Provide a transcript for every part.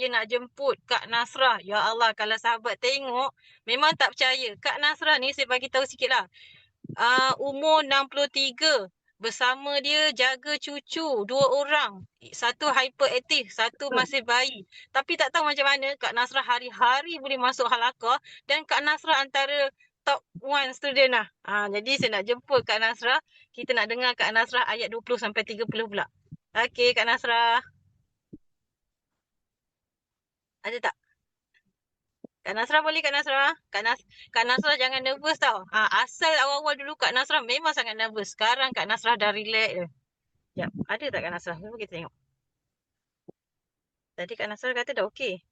nak jemput Kak Nasrah. Ya Allah, kalau sahabat tengok, memang tak percaya. Kak Nasrah ni saya bagi tahu sikit lah. Umur 63. Bersama dia jaga cucu 2 orang. Satu hyperaktif, satu masih bayi. Tapi tak tahu macam mana Kak Nasrah hari-hari boleh masuk halakah dan Kak Nasrah antara top 1 student lah. Jadi saya nak jemput Kak Nasrah. Kita nak dengar Kak Nasrah ayat 20 sampai 30 pula. Okey Kak Nasrah. Ada tak? Kak Nasrah boleh Kak Nasrah? Kak Nasrah jangan nervous tau. Asal awal-awal dulu Kak Nasrah memang sangat nervous. Sekarang Kak Nasrah dah relax je. Sekejap. Ada tak Kak Nasrah? Cuba kita tengok. Tadi Kak Nasrah kata dah okey.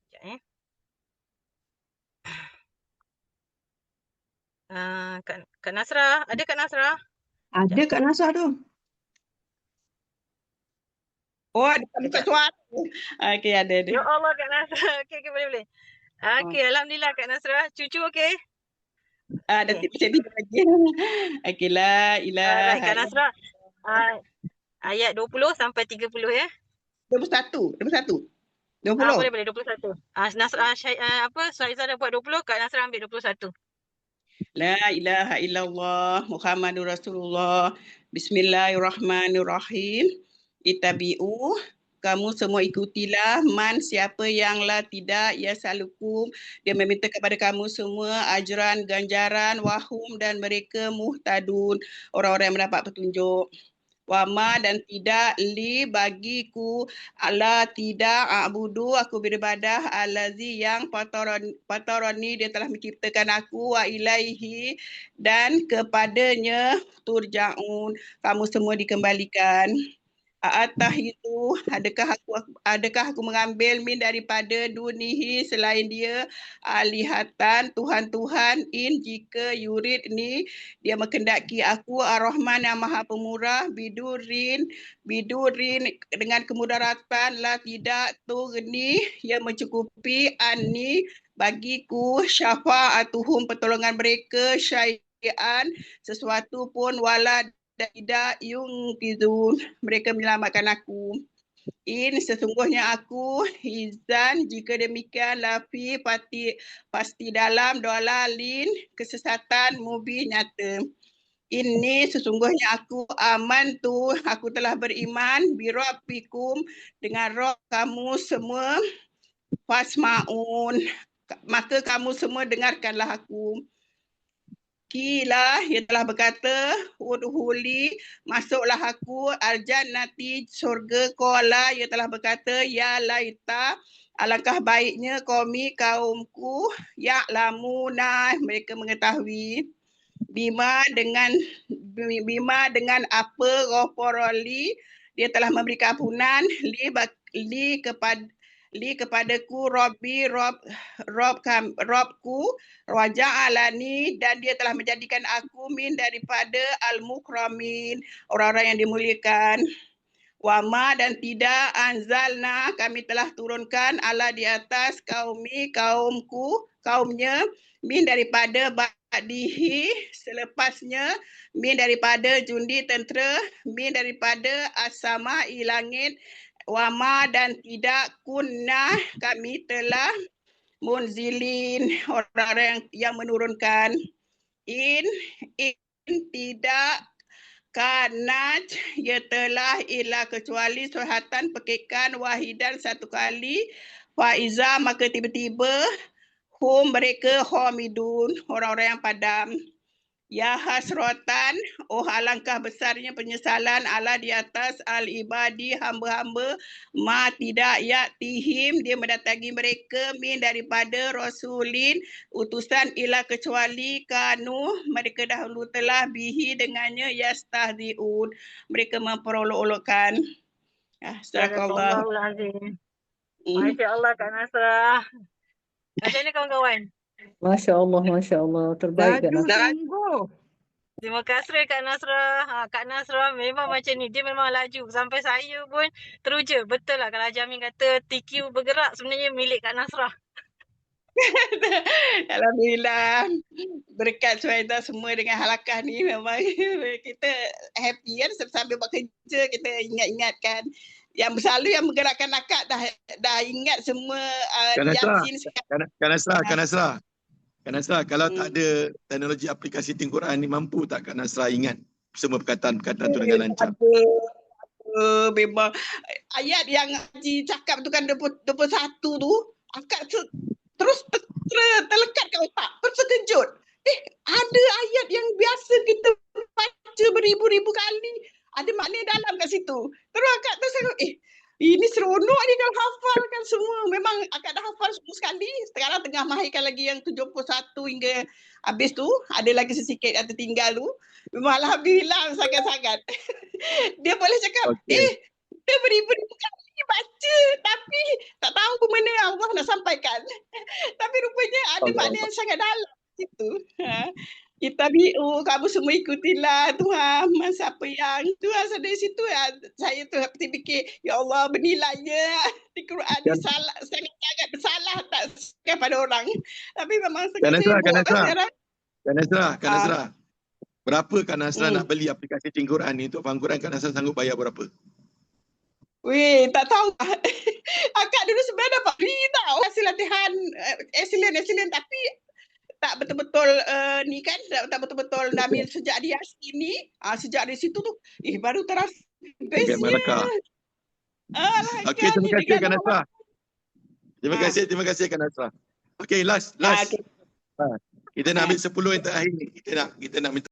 Sekejap Kak Nasrah. Ada Kak Nasrah? Ada Kak Nasrah tu. Oh, ada buka suara. Okey, ada. Ya Allah Kak Nasrah. Okey, boleh. Okey, Alhamdulillah Kak Nasrah. Cucu okey? Ada macam ni lagi. Okey, la ilaha Kak Nasrah. Ayat 20 sampai 30 ya. 21. 20. Boleh 21. Syahizah dah buat 20, Kak Nasrah ambil 21. La ilaha illallah Muhammadur Rasulullah. Bismillahirrahmanirrahim. Itabi'u, kamu semua ikutilah man siapa yang la tidak yasalukum, dia meminta kepada kamu semua ajran, ganjaran, wahum, dan mereka muhtadun, orang-orang yang mendapat petunjuk. Wama, dan tidak li bagiku, Allah tidak abudu, aku beribadah, alazi yang pataroni, dia telah menciptakan aku, wa ilaihi, dan kepadanya turja'un, kamu semua dikembalikan. Atah itu, adakah aku mengambil min daripada dunihi selain dia, alihatan Tuhan-Tuhan, in jika yurid ni dia menghendaki aku, ar-Rahman yang maha pemurah, bidurin dengan kemudaratan, la tidak tughni yang mencukupi ani bagiku, syafa'atuhum pertolongan mereka, syai'an sesuatu pun, wala tidak yungkizun, mereka menyelamatkan aku. In sesungguhnya aku, izan jika demikian, lafi pasti dalam dolalin kesesatan mubin nyata. Ini sesungguhnya aku aman tu, aku telah beriman, birabbikum, dengan Rob kamu semua, fasma'un, maka kamu semua dengarkanlah aku. Kila, ia telah berkata, udhuli, masuklah aku, al-jannati, surga, kola, ia telah berkata, ya laita, alangkah baiknya kaumku, ya'lamuna, mereka mengetahui, bima dengan apa, ghafaroli, dia telah memberikan ampunan, kepadaku, Robku, waja'alani, dan dia telah menjadikan aku min daripada al-mukramin, orang-orang yang dimuliakan. Wama, dan tidak anzalna, kami telah turunkan ala di atas kaumnya, min daripada ba'dihi, selepasnya, min daripada jundi tentera, min daripada as-sama'i langit, wama, dan tidak kunna, kami telah munzilin, orang-orang yang menurunkan. In tidak kanat, ia telah ilah kecuali suhatan pekikan wahidan satu kali, faiza, maka tiba-tiba mereka homidun, orang-orang yang padam. Ya hasrotan, oh alangkah besarnya penyesalan ala di atas al-ibadi, hamba-hamba, ma tidak ya'tihim, dia mendatangi mereka, min daripada rasulin, utusan, ila kecuali kanu, mereka dahulu telah bihi dengannya, yastahzi'un, mereka memperolok-olokkan. Astagfirullah. Masya Allah Kak Nasrah. Macam mana kawan-kawan? Masya Allah, terbaik Kak Nasrah. Terima kasih Kak Nasrah. Kak Nasrah memang macam ni, dia memang laju. Sampai saya pun teruja. Betul lah kalau Jamin kata TQ bergerak sebenarnya milik Kak Nasrah. Alhamdulillah, berkat Suhaizah semua dengan halakah ni, memang kita happy kan, sambil buat kerja kita ingat-ingatkan yang selalu yang menggerakkan akak dah ingat semua Kak Nasrah, Yasin sekarang. Kak Nasrah, kalau tak ada teknologi aplikasi Think Quran ni, mampu tak Kak Nasrah ingat semua perkataan-perkataan tu dengan lancar? Memang ayat yang Haji cakap tu kan 21 tu akak terus terlekat kat otak, terkejut. Ada ayat yang biasa kita baca beribu-ribu kali, ada makna dalam kat situ. Terus akak tu ini seronok ni kalau hafalkan semua. Memang akak dah hafal semua sekali. Sekarang tengah mahirkan lagi yang 71 hingga habis tu. Ada lagi sesikit yang tertinggal tu. Memang alhamdulillah sangat-sangat. Dia boleh cakap, kita beribu-ribu kali baca tapi tak tahu mana Allah nak sampaikan. Tapi rupanya ada makna yang sangat dalam situ. Kita kamu semua ikutilah Tuhan. Siapa yang Tuhan dari situ saya tu fikir, ya Allah bernilainya di Quran ni sangat bersalah tak kepada orang. Tapi memang Kak Nasrah. Berapa Kak Nasrah nak beli aplikasi Think Quran ni untuk faham Quran? Kak Nasrah sanggup bayar berapa? Weh, tak tahu. Akak dulu sebenarnya dapat free tau. Hasil latihan excellent tapi tak betul-betul ni kan, tak betul-betul Namil sejak di Yasin ni. Sejak dari situ tu, baru terasa bestnya. Okey, terima kasih Kak Nasrah. Terima kasih Kak Nasrah. Okey, last. Kita nak ambil 10 yang terakhir ni. Kita nak minta